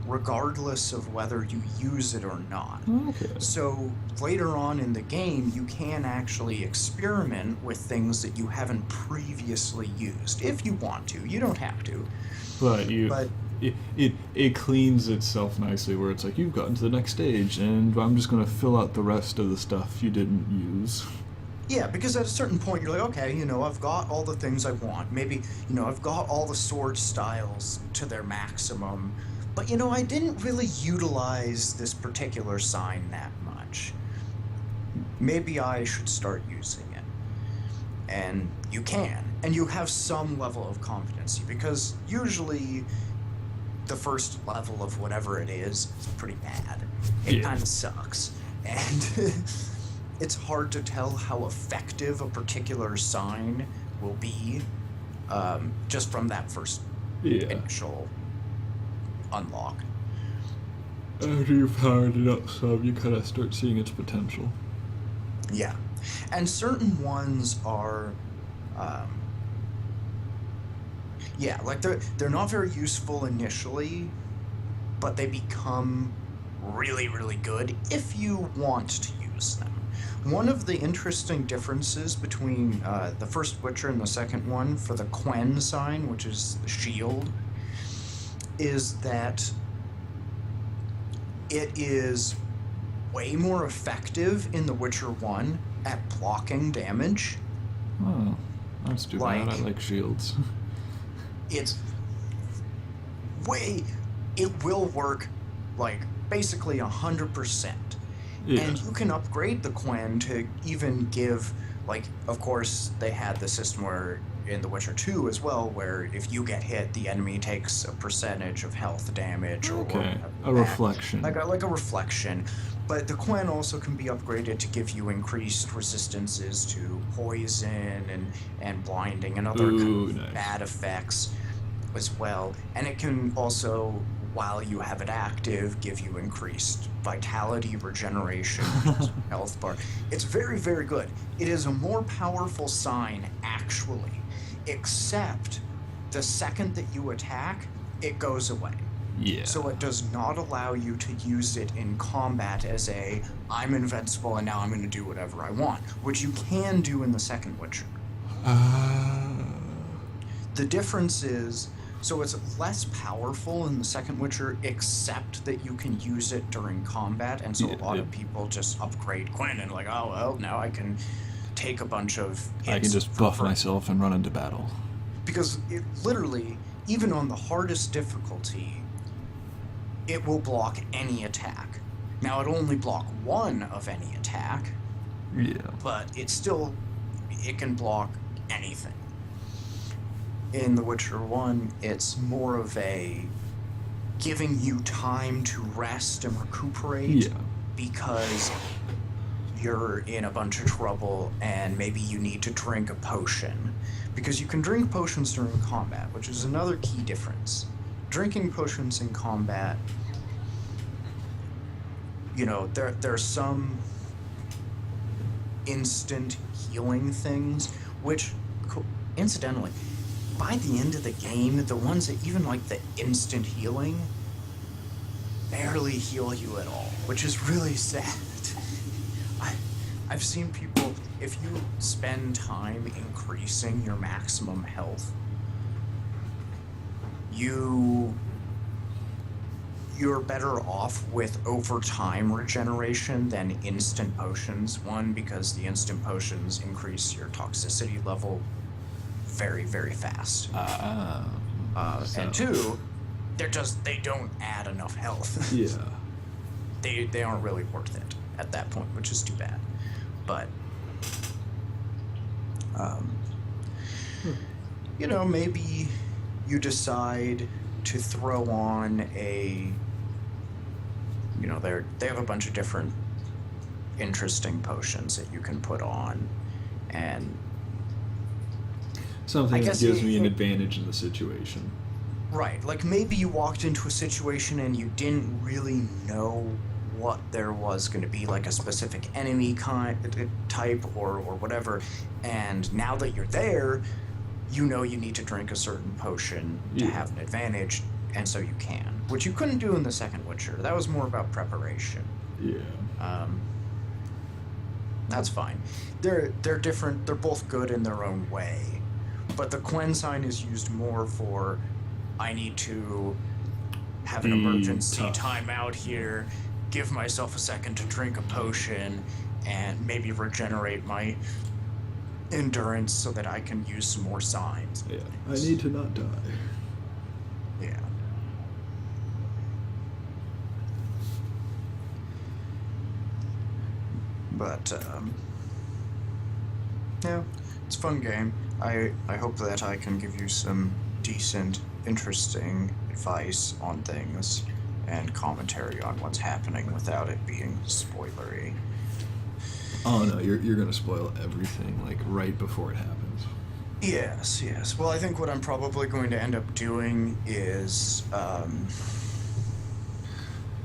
regardless of whether you use it or not. Okay. So later on in the game, you can actually experiment with things that you haven't previously used, if you want to. You don't have to. But But it cleans itself nicely where it's like you've gotten to the next stage and I'm just gonna fill out the rest of the stuff you didn't use. yeah, because at a certain point, you're like, okay, I've got all the things I want. Maybe, I've got all the sword styles to their maximum. But, I didn't really utilize this particular sign that much. Maybe I should start using it. And you can. And you have some level of competency because usually the first level of whatever it is pretty bad. It Yeah. kind of sucks. And it's hard to tell how effective a particular sign will be just from that first Yeah. initial unlock. After you've powered it up some, you kind of start seeing its potential. Yeah. And certain ones are yeah, like they're not very useful initially, but they become really, really good if you want to use them. One of the interesting differences between the first Witcher and the second one for the Quen sign, which is the shield, is that it is way more effective in The Witcher 1 at blocking damage. Oh, that's too bad. I Like- like shields. It's it will work like basically 100%. Yeah. And you can upgrade the Quen to even give, like, of course, they had the system where in The Witcher 2 as well, where if you get hit, the enemy takes a percentage of health damage or Okay, a that. reflection. Like a reflection. But the Quen also can be upgraded to give you increased resistances to poison and blinding and other Ooh, kind of nice. bad effects as well. And it can also, while you have it active, give you increased vitality, regeneration, health bar. It's very, very good. It is a more powerful sign, actually, except the second that you attack, it goes away. Yeah. So it does not allow you to use it in combat as I'm invincible and now I'm going to do whatever I want, which you can do in the second Witcher. The difference is, so it's less powerful in the second Witcher, except that you can use it during combat, and so a lot of people just upgrade Quen and like, oh, well, now I can take a bunch of hits. I can just buff myself and run into battle. Because it literally, even on the hardest difficulty, it will block any attack. Now, it'll only block one of any attack, Yeah. but it can block anything. In The Witcher 1, it's more of a giving you time to rest and recuperate Yeah. because you're in a bunch of trouble and maybe you need to drink a potion. Because you can drink potions during combat, which is another key difference. Drinking potions in combat, there's some instant healing things, which, incidentally, by the end of the game, the ones that even like the instant healing barely heal you at all, which is really sad. I've seen people, if you spend time increasing your maximum health, you're better off with overtime regeneration than instant potions. One, because the instant potions increase your toxicity level very, very fast. And two, they don't add enough health. Yeah. They aren't really worth it at that point, which is too bad. But maybe you decide to throw on they have a bunch of different interesting potions that you can put on, and Something that guess gives me an it- advantage in the situation. right, like maybe you walked into a situation and you didn't really know what there was going to be, like a specific enemy type or whatever, and now that you're there, you need to drink a certain potion to Yeah. have an advantage. and so you can, which you couldn't do in the second Witcher. That was more about preparation. Yeah. That's fine. They're different. They're both good in their own way, but the Quen sign is used more for, I need to have an Be emergency tough. time out here, give myself a second to drink a potion, and maybe regenerate my endurance so that I can use some more signs. Yeah. I need to not die. Yeah. But yeah, it's a fun game. I hope that I can give you some decent, interesting advice on things and commentary on what's happening without it being spoilery. Oh no, you're gonna spoil everything like right before it happens. Yes, yes. Well, I think what I'm probably going to end up doing is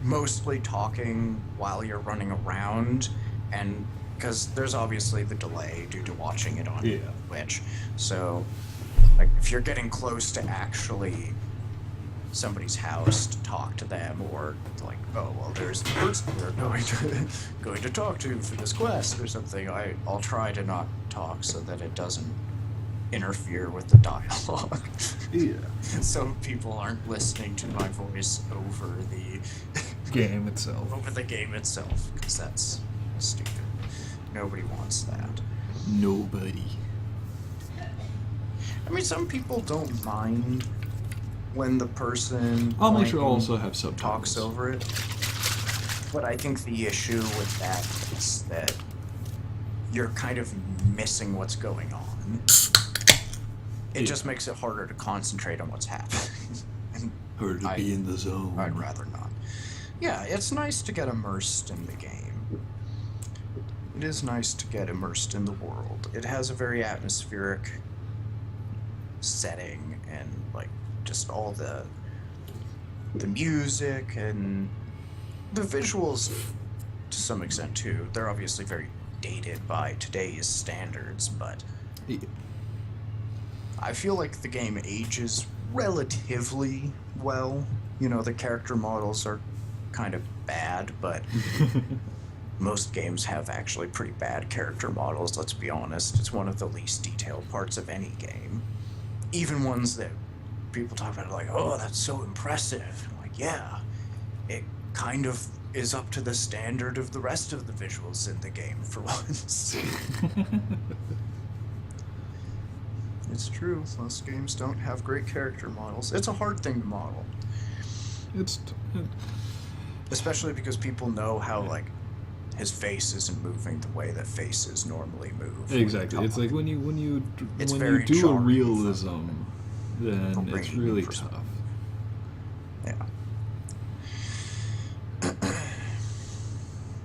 mostly talking while you're running around, and because there's obviously the delay due to watching it on Yeah. Twitch. So, like, if you're getting close to actually somebody's house to talk to them, or like, oh well, there's the person we're going to talk to for this quest or something, I'll try to not talk so that it doesn't interfere with the dialogue. Yeah. So people aren't listening to my voice over the Game itself. over the game itself, because that's stupid. Nobody wants that. Nobody. I mean, some people don't mind when the person I'll make sure playing I'll also have subtitles. talks over it. But I think the issue with that is that you're kind of missing what's going on. It just makes it harder to concentrate on what's happening. And Harder to be in the zone. I'd rather not. Yeah, it's nice to get immersed in the game. It is nice to get immersed in the world. It has a very atmospheric setting, and like just all the music and the visuals to some extent too. They're obviously very dated by today's standards, but Yeah. I feel like the game ages relatively well. You know, the character models are kind of bad, but most games have actually pretty bad character models, let's be honest. It's one of the least detailed parts of any game. Even ones that people talk about like, oh, that's so impressive. I'm like, yeah, it kind of is up to the standard of the rest of the visuals in the game for once. It's true. Most games don't have great character models. It's a hard thing to model, It's especially because people know how, like, his face isn't moving the way that faces normally move. when exactly. they It's talk. like when you It's when you very do a jarring realism, from then a it's brain really perspective. tough. Yeah.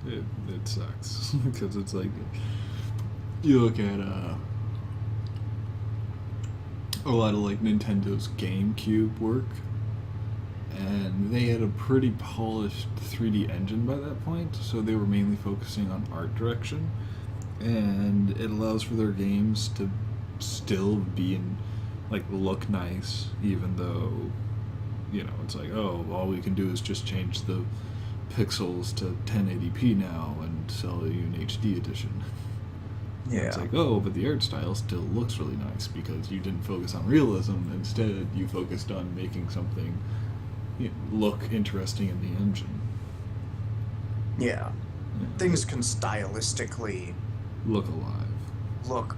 It sucks because it's like you look at a lot of like Nintendo's GameCube work, and they had a pretty polished 3D engine by that point, so they were mainly focusing on art direction, and it allows for their games to still be in like look nice, even though it's like, oh, all we can do is just change the pixels to 1080p now and sell you an HD edition. Yeah. It's like, oh, but the art style still looks really nice because you didn't focus on realism. Instead, you focused on making something look interesting in the engine. Yeah. Yeah. Things can stylistically Look alive. look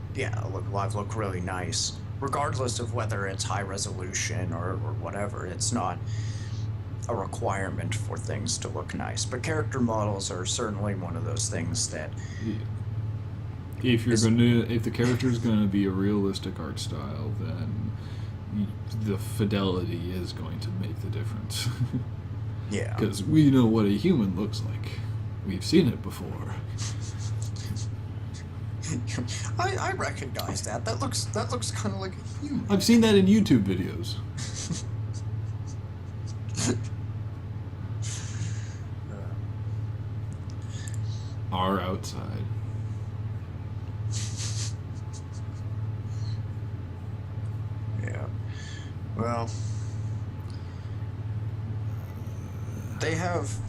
live, look really nice, regardless of whether it's high resolution or whatever. It's not a requirement for things to look nice, but character models are certainly one of those things that Yeah. If the character is gonna be a realistic art style, then the fidelity is going to make the difference. yeah. Because we know what a human looks like. We've seen it before. I recognize that. That looks kind of like a human. I've seen that in YouTube videos. Our outside. Yeah. Well,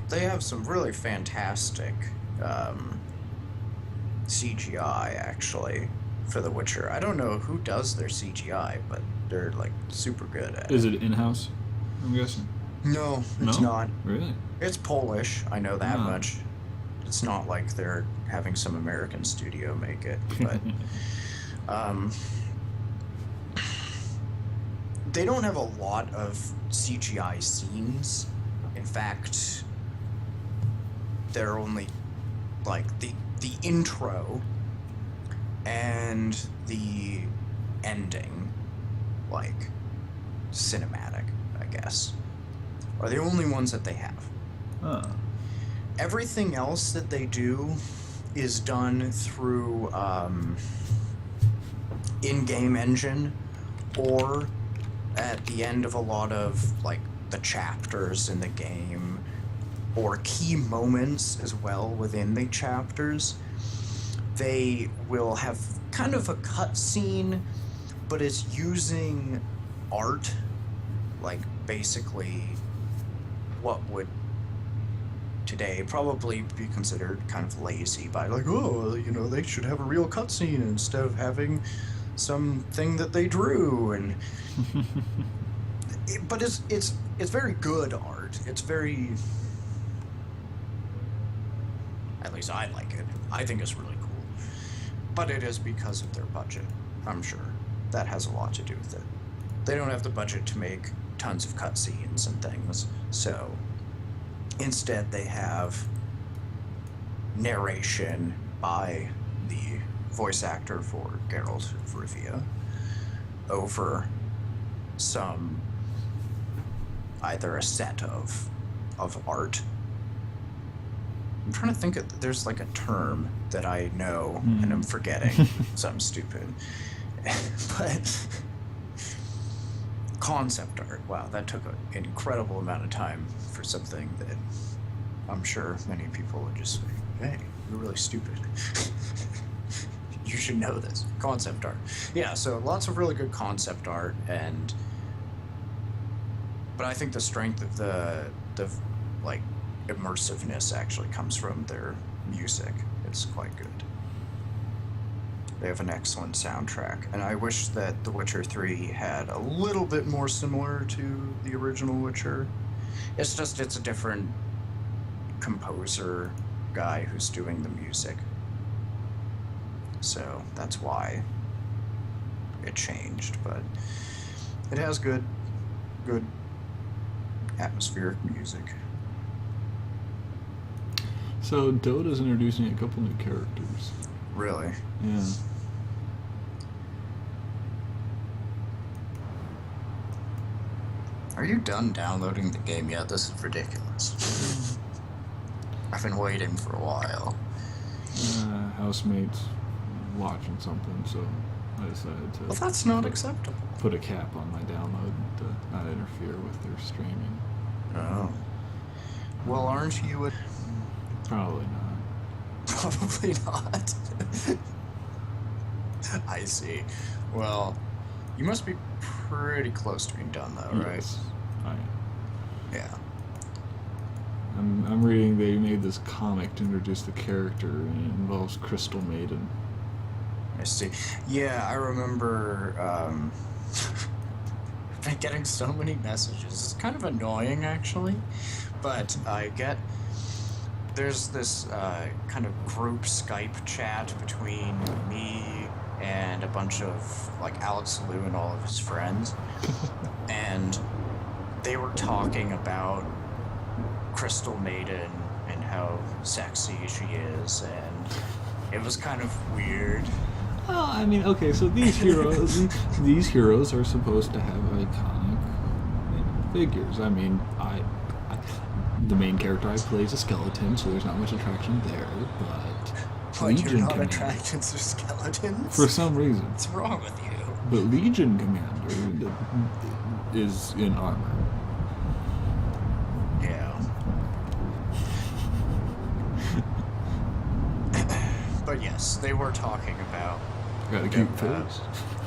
they have some really fantastic CGI actually for The Witcher. I don't know who does their CGI, but they're like super good at it. Is it in-house, I'm guessing? No, it's No? not. Really? It's Polish, I know that Ah. much. It's not like they're having some American studio make it, but um, they don't have a lot of CGI scenes. In fact, they're only like the intro and the ending, like cinematic, I guess, are the only ones that they have. Oh. Everything else that they do is done through in-game engine, or at the end of a lot of like the chapters in the game, or key moments as well within the chapters. They will have kind of a cutscene, but it's using art, like basically what would today probably be considered kind of lazy by like, oh, you know, they should have a real cutscene instead of having something that they drew. And but it's very good art. It's very, at least I like it. I think it's really cool. But it is because of their budget, I'm sure. That has a lot to do with it. They don't have the budget to make tons of cutscenes and things, so instead they have narration by the voice actor for Geralt of Rivia over some, either a set of art. I'm trying to think of, there's like a term that I know and I'm forgetting, so I'm stupid. But concept art, wow, that took an incredible amount of time for something that I'm sure many people would just say, hey, you're really stupid. You should know this. Concept art. Yeah, so lots of really good concept art, but I think the strength of the like immersiveness actually comes from their music. It's quite good. They have an excellent soundtrack, and I wish that The Witcher 3 had a little bit more similar to the original Witcher. It's just, it's a different composer guy who's doing the music. So that's why it changed, but it has good atmospheric music. So Dota's introducing a couple new characters. Really? Yeah. Are you done downloading the game yet? This is ridiculous. I've been waiting for a while. Housemates watching something, so I decided to Well, that's not acceptable. put a cap on my download to not interfere with their streaming. Oh. Well, aren't you a... Probably not. Probably not. I see. Well, you must be pretty close to being done, though, right? Yes, I am. Yeah. I'm reading they made this comic to introduce the character, and it involves Crystal Maiden. I see. Yeah, I remember been getting so many messages. It's kind of annoying, actually, but there's this kind of group Skype chat between me and a bunch of, like, Alex Liu and all of his friends, and they were talking about Crystal Maiden and how sexy she is, and it was kind of weird. Well, I mean, okay, so these heroes are supposed to have iconic figures. I mean, the main character I play is a skeleton, so there's not much attraction there, but But you're Legion not Commander, attracted to skeletons? for some reason. What's wrong with you? But Legion Commander is in armor. Yeah. But yes, they were talking about Got a cute face.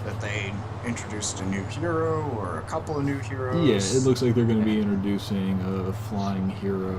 that they introduced a new hero or a couple of new heroes. Yeah, it looks like they're going to be introducing a flying hero